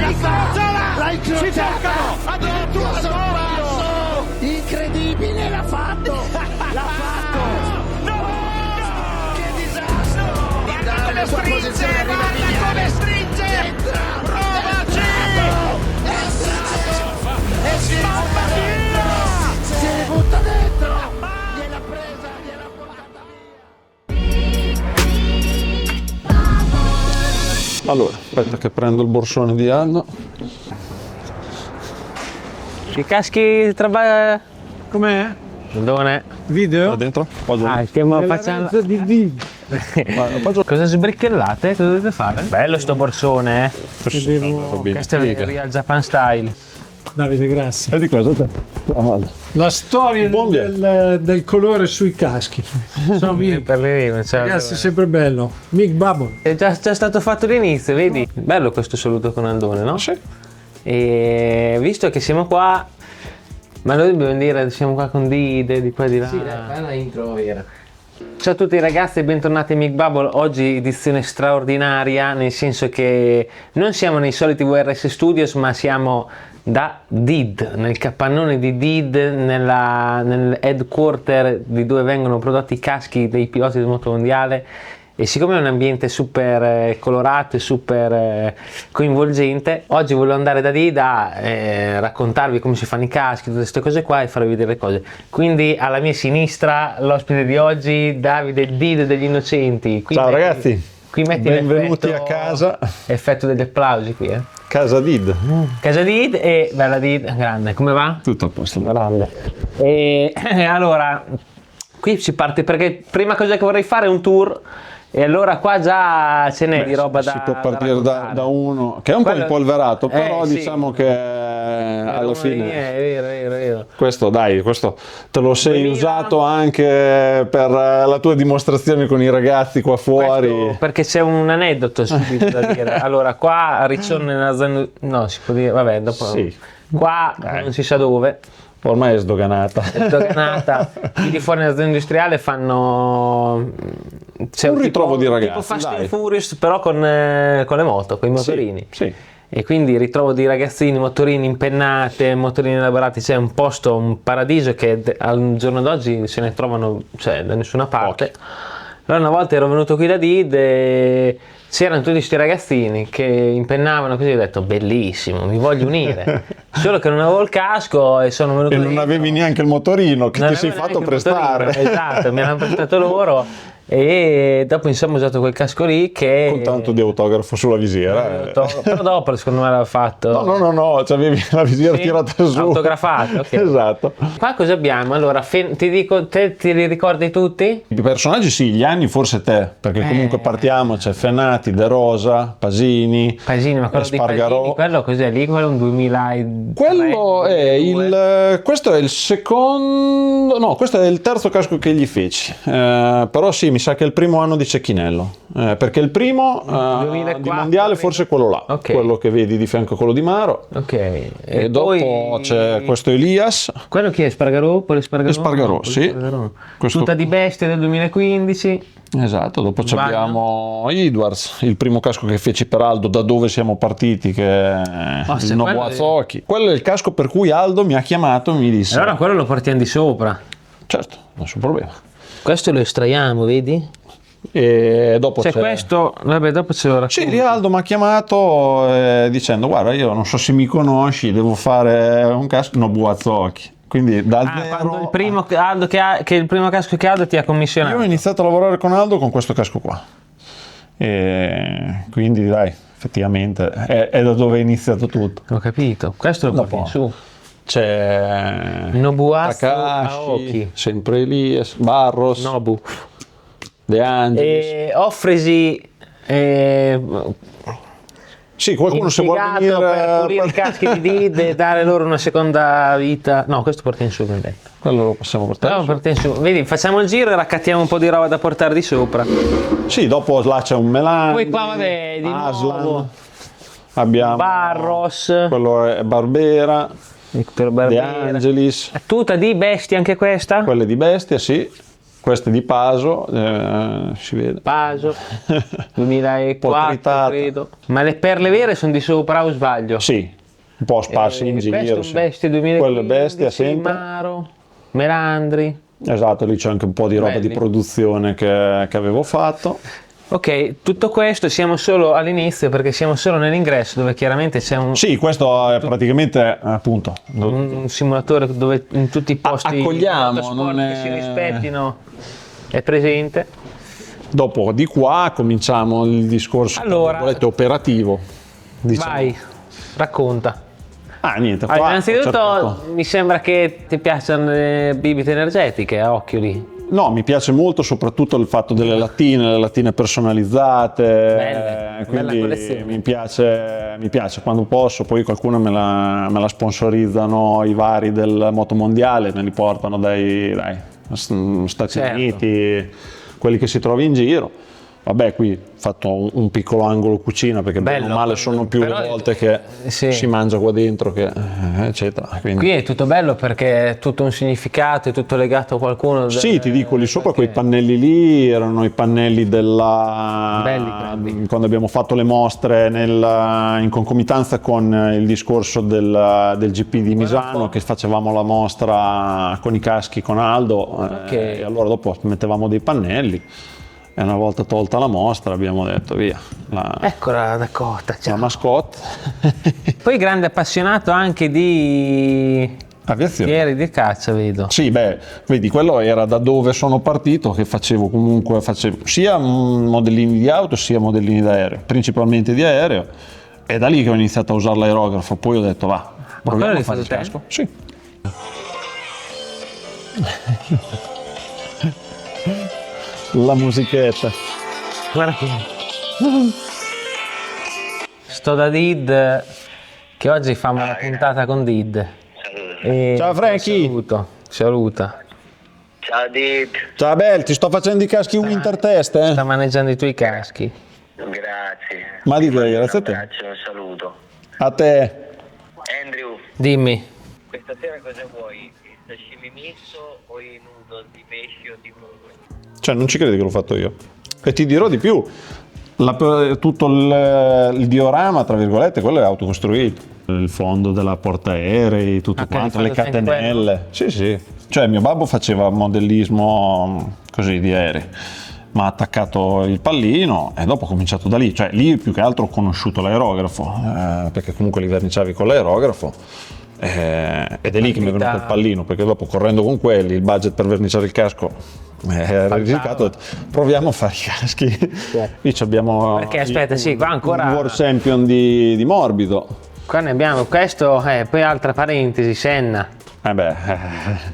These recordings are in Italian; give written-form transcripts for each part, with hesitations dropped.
l'ha incrociata, addirittura sorpasso, incredibile, l'ha fatto, no! che disastro, Guarda come stringe, guarda come stringe, provaci! e si butta dentro, gliel'ha presa, gliel'ha portata via. Allora, aspetta che prendo il borsone di Aldo. I caschi trabalha. Com'è? Dove? Video? Da dentro? Stiamo facendo. Cosa sbriccellate? Cosa dovete fare? Bello sto borsone, Questo è il Real Japan Style. Davide, grazie. E di cosa te? La storia del colore sui caschi. Per le Ragazzi, è sempre bello. Mick Bubble. È già stato fatto l'inizio, vedi? Bello questo saluto con Andone, no? Sì. E visto che siamo qua, ma noi dobbiamo dire siamo qua con Dide, di qua e di là. Sì, dai, fai una intro vera. Ciao a tutti ragazzi e bentornati a Mick Bubble. Oggi edizione straordinaria, nel senso che non siamo nei soliti WRS Studios, ma siamo da DID, nel capannone di DID, nel headquarter di dove vengono prodotti i caschi dei piloti del moto mondiale. E siccome è un ambiente super colorato e super coinvolgente, oggi volevo andare da DID a raccontarvi come si fanno i caschi, tutte queste cose qua, e farvi vedere le cose. Quindi alla mia sinistra l'ospite di oggi, Davide DID degli Innocenti. Qui Ciao ragazzi, qui metti benvenuti a casa. Effetto degli applausi qui, Casa Did. Casa Did e bella Did, grande, come va? Tutto a posto. Grande. E allora, qui si parte perché prima cosa che vorrei fare è un tour. E allora qua già ce n'è di roba si può partire da uno che è un po' impolverato, però sì. diciamo che alla fine è vero. questo te lo sei usato anche per la tua dimostrazione con i ragazzi qua fuori. Questo perché c'è un aneddoto subito da dire. Allora qua a Riccione nella zona, no, si può dire, vabbè, dopo Sì. qua non si sa dove. Ormai è sdoganata. Qui di fuori nella zona industriale fanno un ritrovo di ragazzi, tipo Fast dai. and Furious, però con le moto, con i motorini. Sì. E quindi ritrovo di ragazzini, motorini impennate, motorini elaborati. C'è un posto, un paradiso che al giorno d'oggi se ne trovano, cioè, da nessuna parte. Allora una volta ero venuto qui da Did e c'erano tutti questi ragazzini che impennavano così, ho detto bellissimo, mi voglio unire. Solo che non avevo il casco e sono venuto E non avevi neanche il motorino che non ti sei avevo fatto neanche il motorino, prestare. esatto, mi hanno prestato loro e dopo insomma ho usato quel casco lì che Con tanto di autografo sulla visiera. però dopo secondo me l'aveva fatto No, c'avevi la visiera Sì, tirata su. autografata, ok. Esatto. Qua cosa abbiamo? Allora ti dico, te li ricordi tutti? I personaggi sì, gli anni forse te, perché comunque partiamo, c'è Fenati, De Rosa, Pasini, Ma quello di Spargarò. Pasini, quello cos'è lì? Quello è un 2003, Quello è 2002. questo è il secondo, no, questo è il terzo casco che gli feci, però sì, mi sa che è il primo anno di Cecchinello, perché il primo 2004, di mondiale forse è quello là, Ok. quello che vedi di fianco a quello di Maro, Ok. e dopo poi c'è questo Elias, quello chi è? Spargarò? Espargarò, sì. Questo- Tuta di bestia del 2015. esatto, dopo Bagno. abbiamo Edwards, il primo casco che feci per Aldo, da dove siamo partiti, che è se il quello Nobuazoki. Quello è il casco per cui Aldo mi ha chiamato e mi disse, Allora quello lo portiamo di sopra. certo, nessun problema. Questo lo estraiamo, vedi? E dopo C'è c'è questo, vabbè, dopo ce lo racconto. Sì, Aldo mi ha chiamato dicendo guarda, io non so se mi conosci, devo fare un casco Nobuazoki, quindi dal Quando zero il primo Aldo che il primo casco che Aldo ti ha commissionato. io ho iniziato a lavorare con Aldo con questo casco qua, e quindi dai, effettivamente è da dove è iniziato tutto. Ho capito. Questo lo porti in su. C'è Nobuatsu Takashi, Aoki. sempre Elias, Barros, Nobu. De Angelis. E offrisi Sì, qualcuno se vuole impiegato venire per pulire i caschi di Did e dare loro una seconda vita. No, questo porta in su, ben detto. quello lo possiamo portare. No, su. porta in su. Vedi, facciamo il giro e raccattiamo un po' di roba da portare di sopra. Sì, dopo là c'è un Melandri, Poi qua vabbè, di Aslan, nuovo abbiamo Barros, quello è Barbera, Victor De Barbera. Angelis, Tuta di bestia anche questa? quelle di Bestia, sì. Queste di Paso, si vede. Paso, 2004 Potritata. credo. Ma le perle vere sono di sopra o sbaglio? Sì, un po' sparse in Questo è giro. un sì. Bestia 2015, Quello è Bestia, sempre. Maro, Melandri. Esatto, lì c'è anche un po' di roba Belli. di produzione che avevo fatto. Ok, tutto questo siamo solo all'inizio perché siamo solo nell'ingresso dove chiaramente c'è un Sì, questo è praticamente appunto. un simulatore dove in tutti i posti Accogliamo, di motorsport non è- che si rispettino è presente. Dopo di qua cominciamo il discorso Allora, tra virgolette, operativo. Diciamo. Vai, racconta. Niente, qua Allora, ho innanzitutto cercato- mi sembra che ti piacciono le bibite energetiche a occhio lì. No, mi piace molto soprattutto il fatto delle lattine, le lattine personalizzate, Belle, bella quindi collezione. mi piace quando posso, poi qualcuno me la sponsorizzano i vari del motomondiale, me li portano dai Stati Certo. Uniti, quelli che si trova in giro. Vabbè, qui ho fatto un piccolo angolo cucina perché bene Bello. o male sono più Però- le volte che sì. si mangia qua dentro che eccetera. Quindi. Qui è tutto bello perché è tutto un significato, è tutto legato a qualcuno. Sì, ti dico, lì sopra quei pannelli lì erano i pannelli della... Belli quelli. quando abbiamo fatto le mostre in concomitanza con il discorso del GP di Misano, che facevamo la mostra con i caschi con Aldo, e allora dopo mettevamo dei pannelli e una volta tolta la mostra abbiamo detto via, Eccola Dakota, la ciao. mascotte. Poi grande appassionato anche di Aviazione. ieri di caccia, vedo. Sì, beh, vedi, quello era da dove sono partito, che facevo sia modellini di auto sia modellini d'aereo, principalmente di aereo, e da lì che ho iniziato a usare l'aerografo, poi ho detto va, quello proviamo l'hai a fare il fatto te? casco. Sì. La musichetta. Guarda qui. Sto da Did, che oggi fa una puntata con Did. E Ciao, Franky. Saluta. Ciao Did, Ciao Bel, ti sto facendo i caschi Winter Test, Sta maneggiando i tuoi caschi. grazie. Ma di che, grazie a te. Un abbraccio, un saluto. A te. Andrew, Dimmi. questa sera cosa vuoi? Il sashimi misto o i noodle di pesce o di pollo? Cioè, non ci credi che l'ho fatto io. E ti dirò di più, tutto il diorama, tra virgolette, quello è autocostruito. Il fondo della portaerei, tutto Ok, quanto, hai le fatto sempre catenelle. Sì, sì. Cioè, mio babbo faceva modellismo così di aerei. Mi ha attaccato il pallino e dopo ho cominciato da lì. Cioè, lì più che altro ho conosciuto l'aerografo, perché comunque li verniciavi con l'aerografo. Ed è lì che mi è venuto il pallino, perché dopo correndo con quelli, il budget per verniciare il casco era risicato. Ho detto, proviamo a fare i caschi. Lì abbiamo Perché aspetta, sì, qua ancora- un World Champion di morbido. Qua ne abbiamo questo, poi altra parentesi, Senna.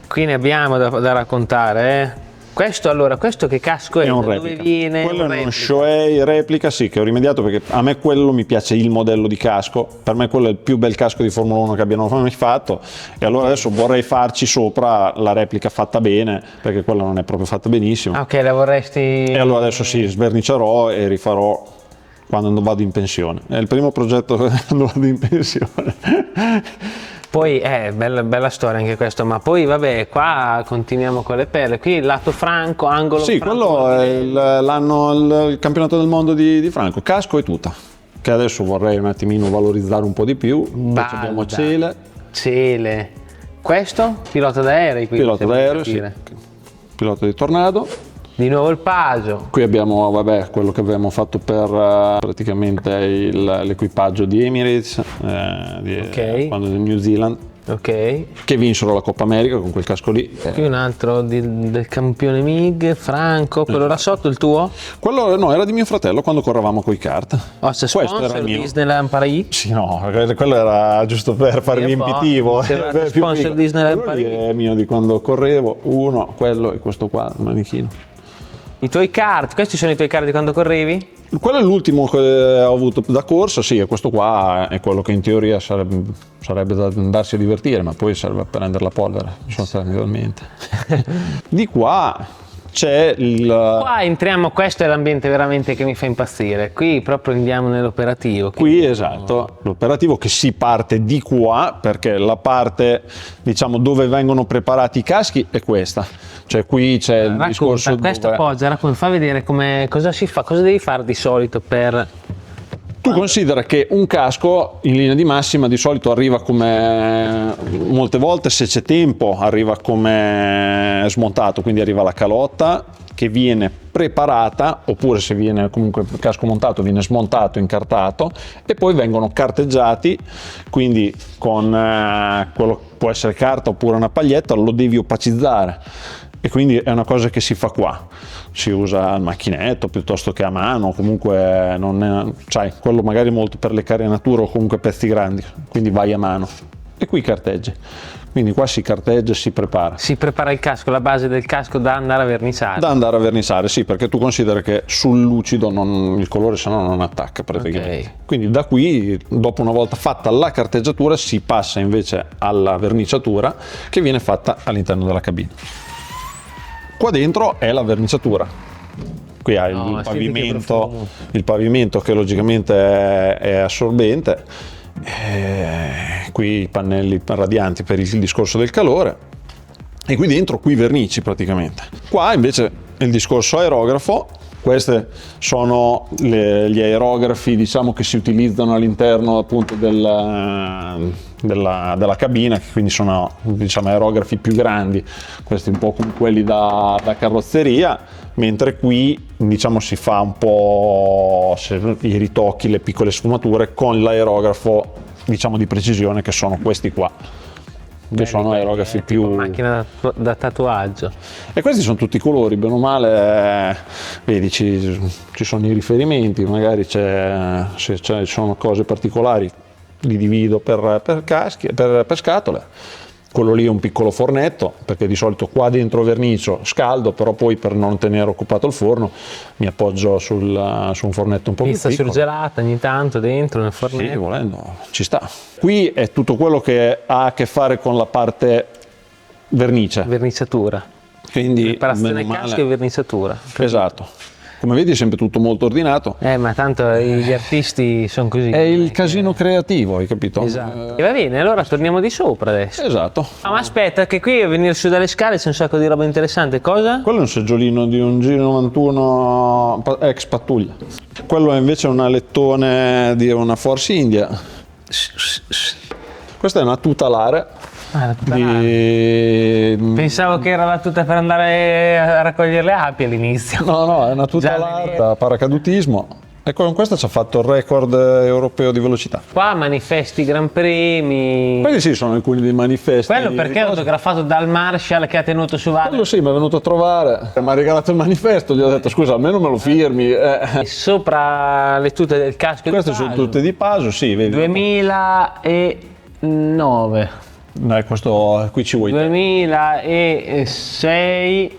Qui ne abbiamo da raccontare, eh. Questo che casco è? È un Da dove replica. viene? Quello Un è uno replica. Shoei replica, sì, che ho rimediato perché a me quello mi piace il modello di casco. Per me quello è il più bel casco di Formula 1 che abbiano mai fatto. E allora adesso vorrei farci sopra la replica fatta bene, perché quella non è proprio fatta benissimo. Ah, ok, la vorresti... E allora adesso sì, sverniciarò e rifarò quando vado in pensione. È il primo progetto quando vado in pensione. Poi, bella storia anche questo, ma poi vabbè, qua continuiamo con le perle. Qui il lato franco, angolo Sì, franco. quello è il campionato del mondo di Franco, casco e tuta, che adesso vorrei un attimino valorizzare un po' di più. Poi Balda. abbiamo Cele, Cele. Questo? Pilota d'aerei, quindi. pilota sembra d'aereo, sì, capire. pilota di Tornado. Di nuovo il Paso. Qui abbiamo quello che avevamo fatto per praticamente l'equipaggio di Emirates, Ok. quando del New Zealand, Ok. che vinsero la Coppa America con quel casco lì. Qui un altro del campione MiG, Franco. Quello là sotto, il tuo? Quello no, era di mio fratello quando correvamo coi kart. Oh, c'è Questo era sponsor il mio. Disneyland Paris? Sì, no, quello era giusto per fare Sì, un po'. riempitivo. Se avevate Più sponsor piccolo. Disneyland Quello lì Paris. è mio di quando correvo, uno, quello e questo qua, il manichino. I tuoi kart, questi sono i tuoi kart di quando correvi? Quello è l'ultimo che ho avuto da corsa, sì, e questo qua è quello che in teoria sarebbe da andarsi a divertire, ma poi serve per prendere la polvere, sostanzialmente. Di qua c'è il... Qua entriamo, questo è l'ambiente veramente che mi fa impazzire. Qui proprio andiamo nell'operativo. Qui esatto, l'operativo che si parte di qua, perché la parte diciamo dove vengono preparati i caschi è questa, cioè qui c'è il discorso Questo dove... appoggia, fa vedere cosa si fa, cosa devi fare di solito per... Tu considera che un casco in linea di massima di solito arriva come, molte volte se c'è tempo, arriva come smontato, quindi arriva la calotta che viene preparata, oppure se viene comunque il casco montato viene smontato, incartato e poi vengono carteggiati, quindi con quello può essere carta oppure una paglietta, lo devi opacizzare. E quindi è una cosa che si fa qua, si usa il macchinetto piuttosto che a mano, comunque non è, sai, quello magari molto per le carenature o comunque pezzi grandi, quindi vai a mano. E qui carteggi, quindi qua si carteggia e si prepara. Si prepara il casco, la base del casco da andare a verniciare. Da andare a verniciare, sì, perché tu consideri che sul lucido il colore sennò non attacca praticamente. Okay. Quindi da qui, dopo una volta fatta la carteggiatura, si passa invece alla verniciatura che viene fatta all'interno della cabina. Qua dentro è la verniciatura. Qui hai il pavimento che logicamente è assorbente, qui i pannelli radianti per il discorso del calore e qui dentro vernici praticamente. Qua invece il discorso aerografo. Questi sono gli aerografi diciamo che si utilizzano all'interno appunto della cabina, che quindi sono diciamo aerografi più grandi, questi un po' come quelli da carrozzeria, mentre qui diciamo si fa un po' i ritocchi, le piccole sfumature con l'aerografo diciamo di precisione, che sono questi qua. Che sono aerografi più... macchina da tatuaggio. E questi sono tutti i colori, bene o male, vedi ci sono i riferimenti, magari se ci sono cose particolari li divido per caschi, per scatole. Quello lì è un piccolo fornetto, perché di solito qua dentro vernicio scaldo, però poi per non tenere occupato il forno mi appoggio su un fornetto un po' Pizza più piccolo. surgelata ogni tanto dentro nel fornetto. Sì, volendo, ci sta. Qui è tutto quello che ha a che fare con la parte vernice. Verniciatura. Quindi, Preparazione meno male- casco e verniciatura. Esatto. Come vedi è sempre tutto molto ordinato. Ma tanto gli artisti sono così. È il casino creativo, hai capito? Esatto. E va bene, allora torniamo di sopra adesso. Esatto. Ma aspetta, che qui a venire su dalle scale c'è un sacco di roba interessante. Cosa? Quello è un seggiolino di un G91 ex pattuglia. Quello è invece un alettone di una Force India. Questa è una tutelare. La tutelare. Pensavo che era la tuta per andare a raccogliere le api all'inizio. No, è una tutelare da paracadutismo. E con questa ci ha fatto il record europeo di velocità. Qua manifesti, gran premi. Quelli sì, sono alcuni dei manifesti. Quello perché è autografato dal Marshall che ha tenuto su Valle. Quello sì, mi è venuto a trovare. Mi ha regalato il manifesto, gli ho detto scusa, almeno me lo firmi. E sopra le tute del casco. Queste sono tutte di Paso, sì, vedi. 2009. Dai, questo qui ci vuoi. 2006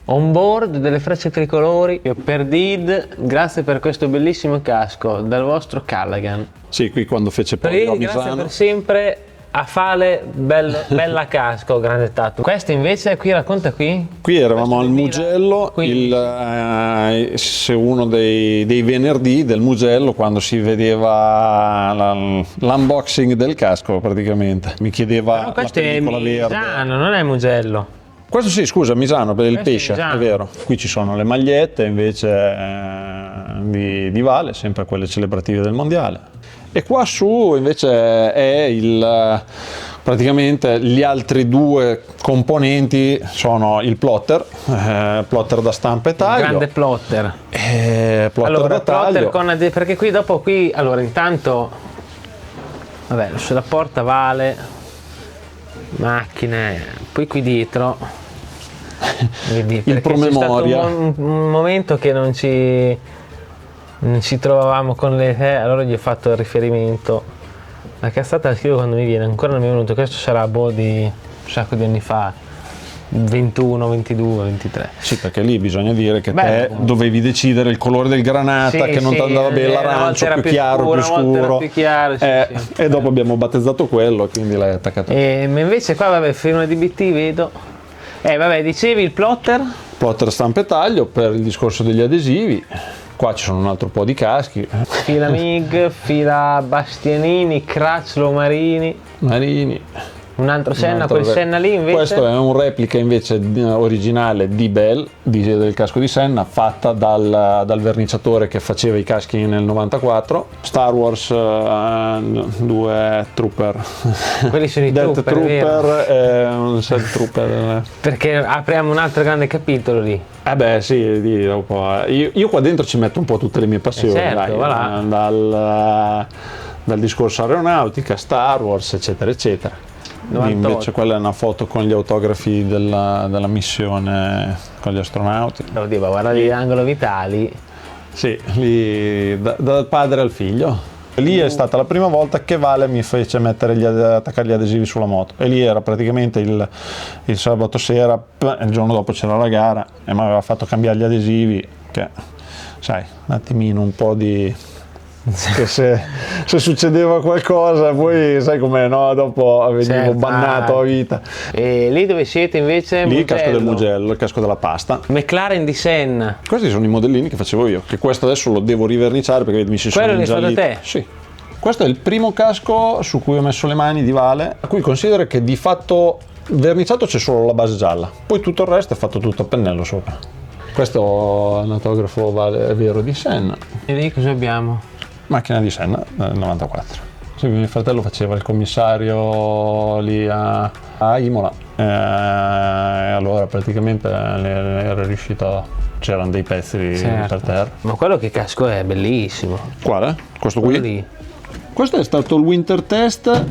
on board delle frecce tricolori per Did, grazie per questo bellissimo casco dal vostro Callaghan. Sì, qui quando fece poi Did, a grazie Misano. per sempre a Fale, bella casco, grande tatto. Questo invece qui racconta qui? Qui eravamo al Mugello, 2015. se uno dei venerdì del Mugello, quando si vedeva l'unboxing del casco praticamente. Mi chiedeva Però la questo è pellicola verde. Misano, non è Mugello. Questo sì, scusa, Misano per il Questo è pesce, Misano. è vero. Qui ci sono le magliette invece di Vale, sempre quelle celebrative del mondiale. E qua su invece è praticamente gli altri due componenti sono il plotter da stampa e taglio. Grande plotter. Plotter Allora, da taglio. perché qui dopo allora intanto, vabbè, sulla porta Vale, macchine, poi qui dietro, vedi, perché promemoria. c'è stato un momento che non ci trovavamo con le allora gli ho fatto il riferimento. La cazzata la scrivo quando mi viene, ancora non mi è venuto, questo sarà di un sacco di anni fa, 21, 22, 23. Sì, perché lì bisogna dire che Bello, te comunque. dovevi decidere il colore del granata, Sì, che non sì, ti andava bene una l'arancio, volta era più chiaro, più più scuro, una volta era scuro. più chiaro, sì, sì. E dopo abbiamo battezzato quello, quindi l'hai attaccato. Ma invece qua vabbè, firma di BT vedo. Vabbè, dicevi il plotter? Plotter stampa e taglio per il discorso degli adesivi. Qua ci sono un altro po' di caschi. Fila MIG, fila Bastianini, Crutchlow Marini. Marini. Un altro Senna, altro quel Senna lì invece? Questo è un replica invece originale di Bell, del casco di Senna, fatta dal verniciatore che faceva i caschi nel 94. Star Wars 2 Trooper. Quelli sono i Death Trooper, e un Set Trooper. Perché apriamo un altro grande capitolo lì. Beh sì, io qua dentro ci metto un po' tutte le mie passioni, certo, dai, voilà. dal discorso aeronautica, Star Wars, eccetera, eccetera. 98. Invece quella è una foto con gli autografi della missione con gli astronauti. Oddio, ma guarda lì l'angolo Vitali. Sì, lì dal padre al figlio. Lì è stata la prima volta che Vale mi fece attaccare gli adesivi sulla moto, e lì era praticamente il sabato sera, il giorno dopo c'era la gara e mi aveva fatto cambiare gli adesivi, che sai, un attimino un po' di... che se succedeva qualcosa poi sai com'è, no? Dopo venivo Certo. bannato a vita. E lì dove siete invece? Lì il casco del Mugello, il casco della pasta. McLaren di Senna. Questi sono i modellini che facevo io, che questo adesso lo devo riverniciare perché mi si sono Quello l'hai fatto ingialliti. te? Sì. Questo è il primo casco su cui ho messo le mani di Vale, a cui considero che di fatto verniciato c'è solo la base gialla, poi tutto il resto è fatto tutto a pennello sopra. Questo è un autografo Vale vero di Senna. E lì cosa abbiamo? Macchina di Senna nel 94. Sì, mio fratello faceva il commissario lì a Imola, e allora praticamente era riuscito, c'erano dei pezzi per terra. Ma quello che casco è bellissimo. Quale? Questo Quello qui? lì. Questo è stato il winter test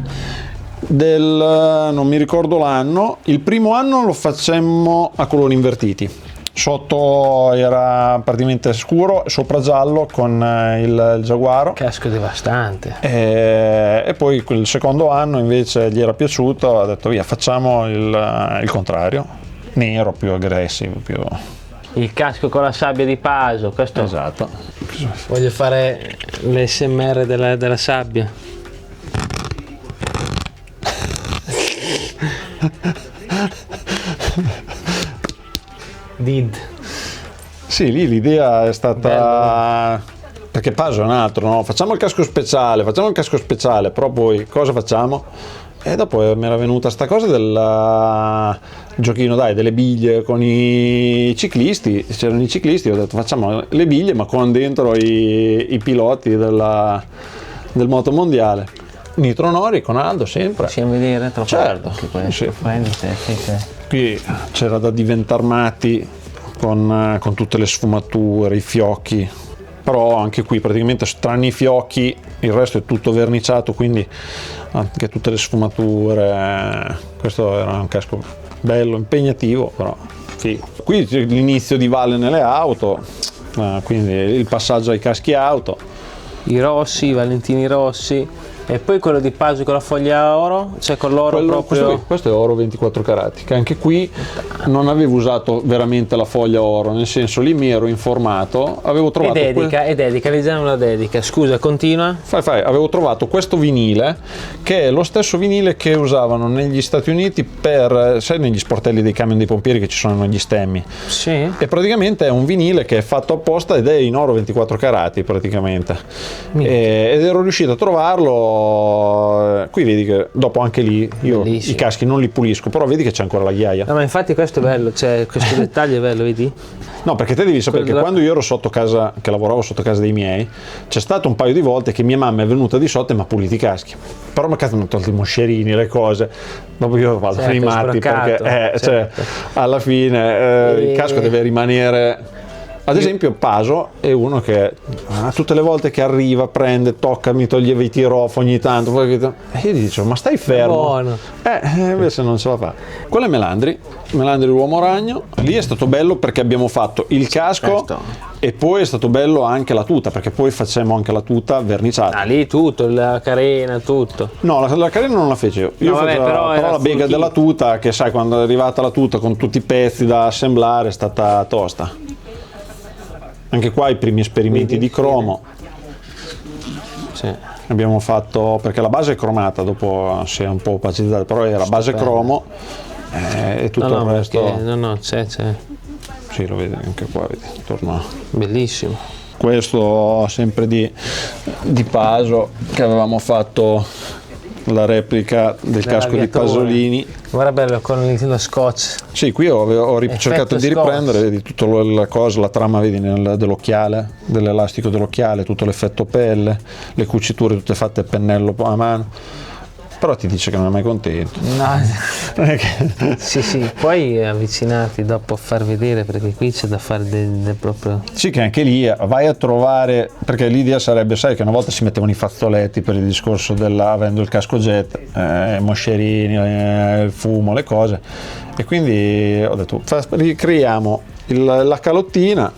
del, non mi ricordo l'anno, il primo anno lo facemmo a colori invertiti. Sotto era praticamente scuro, sopra giallo con il giaguaro. Casco devastante. E poi il secondo anno invece gli era piaciuto, ha detto via, facciamo il contrario, nero, più aggressivo, più... Il casco con la sabbia di Paso, questo. Esatto. Voglio fare l'SMR della sabbia. Did. Sì, lì l'idea è stata... Perché Paso è un altro, no? Facciamo il casco speciale, però poi cosa facciamo? E dopo mi era venuta sta cosa del giochino, dai, delle biglie con i ciclisti. C'erano i ciclisti, ho detto facciamo le biglie ma con dentro i piloti del motomondiale. Nitro Nori con Aldo sempre. Possiamo vedere troppo. Certo, sì. Qui c'era da diventare matti con tutte le sfumature, i fiocchi, però anche qui praticamente tranne i fiocchi il resto è tutto verniciato, quindi anche tutte le sfumature. Questo era un casco bello, impegnativo, però figo. Qui c'è l'inizio di Vale nelle auto, quindi il passaggio ai caschi auto. I rossi, i Valentini rossi. E poi quello di Paso con la foglia oro, cioè con l'oro proprio. Questo è oro 24 carati, che anche qui non avevo usato veramente la foglia oro, nel senso lì mi ero informato, avevo trovato... leggiamo la dedica, scusa, continua. Avevo trovato questo vinile, che è lo stesso vinile che usavano negli Stati Uniti sai, negli sportelli dei camion dei pompieri che ci sono gli stemmi. Sì. E praticamente è un vinile che è fatto apposta ed è in oro 24 carati praticamente. Ed ero riuscito a trovarlo. Qui vedi che dopo anche lì io Bellissimo. i caschi non li pulisco, però vedi che c'è ancora la ghiaia. No, ma infatti questo è bello, cioè questo dettaglio è bello, vedi? No, perché te devi sapere che quando io ero sotto casa, che lavoravo sotto casa dei miei, c'è stato un paio di volte che mia mamma è venuta di sotto e mi ha pulito i caschi. Però mi hanno tolto i moscerini, le cose. Dopo io vado ai matti perché cioè, alla fine il casco deve rimanere. Ad esempio Paso è uno che tutte le volte che arriva, prende, tocca, mi toglieva i tirof ogni tanto, e io gli dicevo ma stai fermo. Buono. Invece non ce la fa. Quello è Melandri l'uomo ragno. Lì è stato bello perché abbiamo fatto il casco e poi è stato bello anche la tuta, perché poi facciamo anche la tuta verniciata. Ah, lì tutto, la carena, tutto. No, la carena non la fece io. Però la bega della tuta, che sai, quando è arrivata la tuta con tutti i pezzi da assemblare, è stata tosta. Anche qua i primi esperimenti di cromo. Sì. Abbiamo fatto, perché la base è cromata, dopo si è un po' opacizzata, però era base cromo, e tutto il resto. No, c'è. Sì, lo vedi anche qua, vedi, torna. Bellissimo. Questo sempre di Paso, che avevamo fatto la replica del casco di Pasolini. Guarda bello con lo scotch. Sì, qui ho cercato di scotch. riprendere, vedi tutta la cosa, la trama, vedi, dell'occhiale, dell'elastico dell'occhiale, tutto l'effetto pelle, le cuciture tutte fatte a pennello a mano. Però ti dice che non è mai contento. No. Sì, poi avvicinati dopo a far vedere, perché qui c'è da fare del proprio. Sì, che anche lì vai a trovare, perché l'idea sarebbe, sai, che una volta si mettevano i fazzoletti per il discorso avendo il casco jet, moscerini, il fumo, le cose, e quindi ho detto ricreiamo la calottina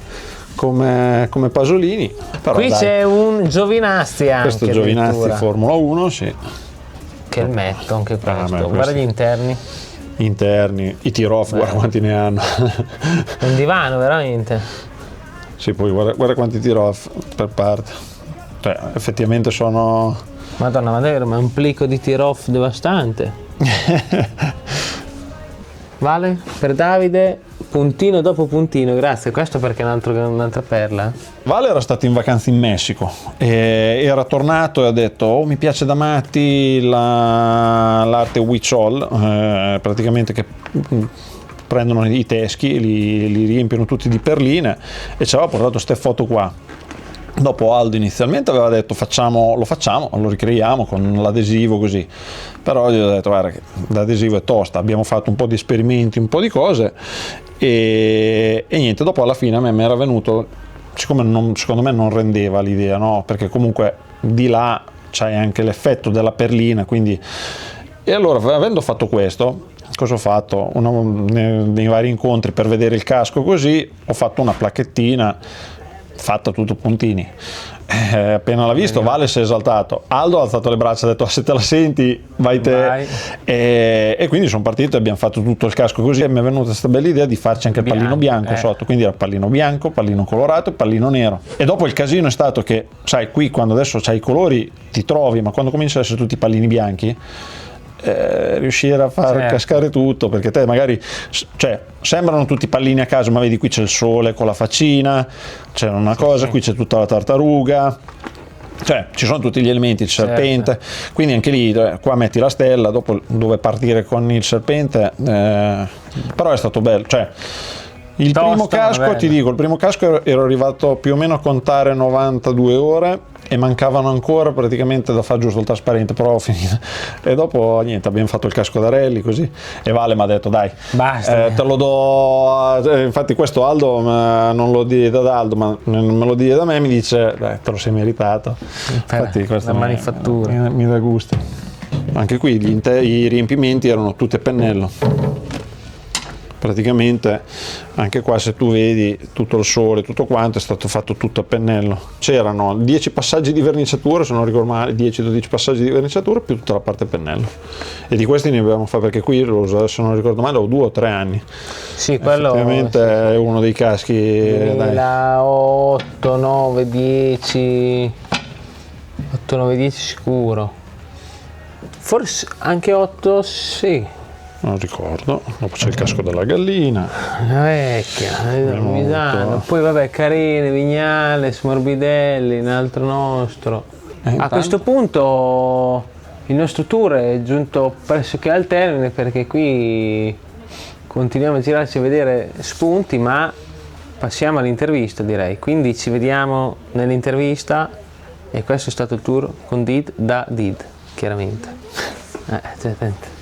come Pasolini. Però, Qui dai, c'è un Giovinazzi anche. questo Giovinazzi addirittura. Formula 1, sì. Che il metto anche questo. beh, Guarda questo- gli interni. Interni, i tee-off, guarda quanti ne hanno. Un divano veramente. Sì, poi guarda quanti tee-off per parte. Cioè, effettivamente sono... Madonna, ma davvero, ma è un plico di tir-off devastante. Vale? Per Davide, puntino dopo puntino, grazie. Questo perché è un'altra perla. Vale era stato in vacanza in Messico e era tornato e ha detto: oh, mi piace da matti l'arte Huichol, praticamente che prendono i teschi, li riempiono tutti di perline, e ci aveva portato queste foto qua. Dopo Aldo inizialmente aveva detto lo facciamo, lo ricreiamo con l'adesivo così, però gli ho detto guarda che l'adesivo è tosta, abbiamo fatto un po' di esperimenti, un po' di cose e niente, dopo alla fine a me mi era venuto, siccome secondo me non rendeva l'idea, no? Perché comunque di là c'hai anche l'effetto della perlina, quindi... E allora, avendo fatto questo, cosa ho fatto? Nei vari incontri per vedere il casco così, ho fatto una placchettina fatta tutto puntini. Appena l'ha visto, Vale si è esaltato, Aldo ha alzato le braccia, ha detto se te la senti vai te. Vai. E quindi sono partito e abbiamo fatto tutto il casco così, e mi è venuta questa bella idea di farci anche il pallino bianco sotto, quindi era pallino bianco, pallino colorato e pallino nero. E dopo il casino è stato che, sai, qui quando adesso c'hai i colori ti trovi, ma quando cominciano ad essere tutti pallini bianchi, riuscire a far cascare tutto, perché te magari, cioè, sembrano tutti pallini a caso, ma vedi qui c'è il sole con la faccina, c'è una cosa, qui c'è tutta la tartaruga, cioè ci sono tutti gli elementi, il serpente, quindi anche lì qua metti la stella, dopo dove partire con il serpente, però è stato bello, cioè il primo casco, ti dico, il primo casco ero arrivato più o meno a contare 92 ore e mancavano ancora praticamente da fare giusto il trasparente, però ho finito. E dopo niente, abbiamo fatto il casco da rally così, e Vale mi ha detto dai, basta, te lo do, infatti questo Aldo non lo diede da Aldo, ma me lo diede da me, mi dice dai, te lo sei meritato. Infatti questa la manifattura mi dà gusto. Anche qui i riempimenti erano tutti a pennello. Praticamente anche qua, se tu vedi tutto il sole, tutto quanto è stato fatto tutto a pennello. C'erano 10 passaggi di verniciatura, se non ricordo male, 10-12 passaggi di verniciatura più tutta la parte a pennello. E di questi ne abbiamo fatto, perché qui lo uso, se non ricordo male, ho 2 o 3 anni. Sì, quello effettivamente è uno dei caschi 2008, 9, 10, 8, 9, 10 sicuro. Forse anche 8, sì. Non ricordo. Dopo c'è il casco della gallina, La vecchia, Misano. Poi vabbè, Carine, Vignale, Smorbidelli, un altro nostro. A questo punto il nostro tour è giunto pressoché al termine, perché qui continuiamo a girarci a vedere spunti, ma passiamo all'intervista, direi. Quindi ci vediamo nell'intervista, e questo è stato il tour con Did da Did, chiaramente. Attento.